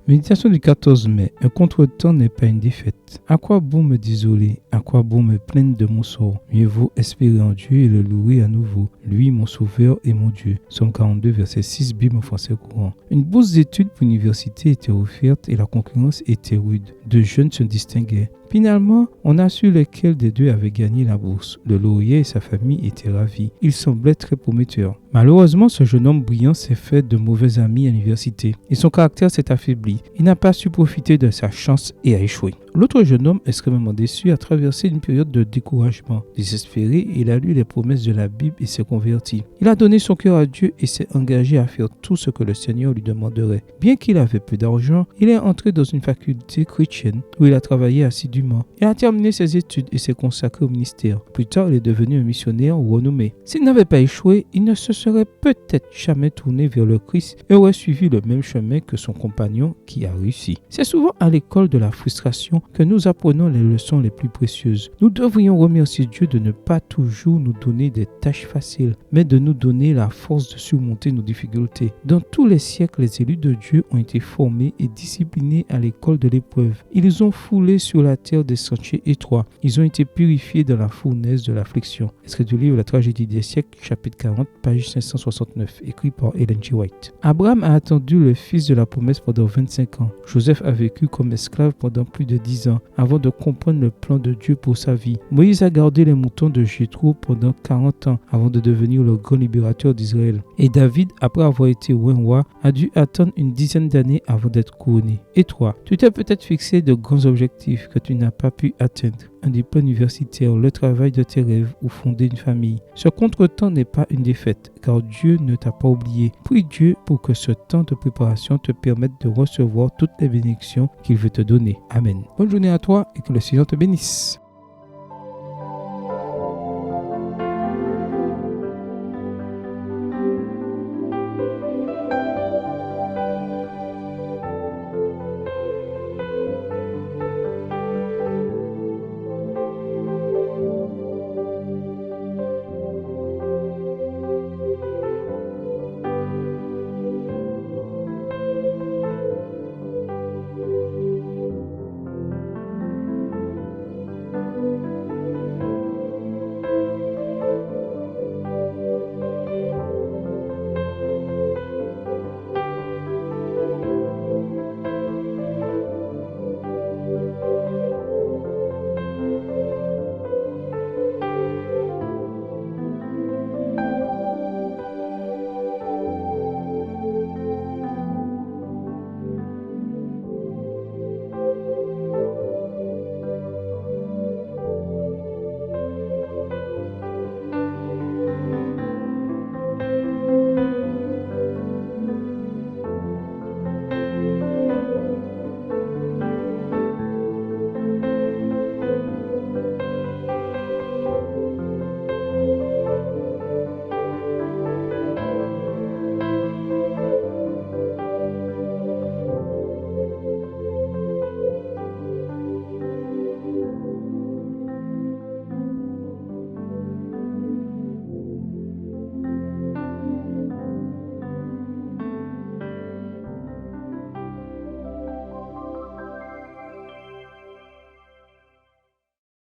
Méditation du 14 mai. Un contretemps n'est pas une défaite. À quoi bon me désoler? À quoi bon me plaindre de mon sort? Mieux vaut espérer en Dieu et le louer à nouveau. Lui, mon sauveur et mon Dieu. Psaume 42, verset 6, Bible en français courant. Une bourse d'études pour l'université était offerte et la concurrence était rude. Deux jeunes se distinguaient. Finalement, on a su lequel des deux avait gagné la bourse. Le lauréat et sa famille étaient ravis. Il semblait très prometteur. Malheureusement, ce jeune homme brillant s'est fait de mauvais amis à l'université et son caractère s'est affaibli. Il n'a pas su profiter de sa chance et a échoué. L'autre jeune homme, extrêmement déçu, a traversé une période de découragement. Désespéré, il a lu les promesses de la Bible et s'est converti. Il a donné son cœur à Dieu et s'est engagé à faire tout ce que le Seigneur lui demanderait. Bien qu'il avait peu d'argent, il est entré dans une faculté chrétienne où il a travaillé assidûment. Il a terminé ses études et s'est consacré au ministère. Plus tard, il est devenu un missionnaire renommé. S'il n'avait pas échoué, il ne se serait peut-être jamais tourné vers le Christ et aurait suivi le même chemin que son compagnon qui a réussi. C'est souvent à l'école de la frustration que nous apprenons les leçons les plus précieuses. Nous devrions remercier Dieu de ne pas toujours nous donner des tâches faciles, mais de nous donner la force de surmonter nos difficultés. Dans tous les siècles, les élus de Dieu ont été formés et disciplinés à l'école de l'épreuve. Ils ont foulé sur la terre des sentiers étroits. Ils ont été purifiés dans la fournaise de l'affliction. Extrait du livre La tragédie des siècles, chapitre 40, page 569, écrit par Ellen G. White. Abraham a attendu le fils de la promesse pendant 25 ans. Joseph a vécu comme esclave pendant plus de 10 ans avant de comprendre le plan de Dieu pour sa vie. Moïse a gardé les moutons de Jéthro pendant 40 ans avant de devenir le grand libérateur d'Israël. Et David, après avoir été roi, a dû attendre une dizaine d'années avant d'être couronné. Et toi, tu t'es peut-être fixé de grands objectifs que tu n'as pas pu atteindre. Un diplôme universitaire, le travail de tes rêves ou fonder une famille. Ce contretemps n'est pas une défaite, car Dieu ne t'a pas oublié. Prie Dieu pour que ce temps de préparation te permette de recevoir toutes les bénédictions qu'il veut te donner. Amen. Bonne journée à toi et que le Seigneur te bénisse.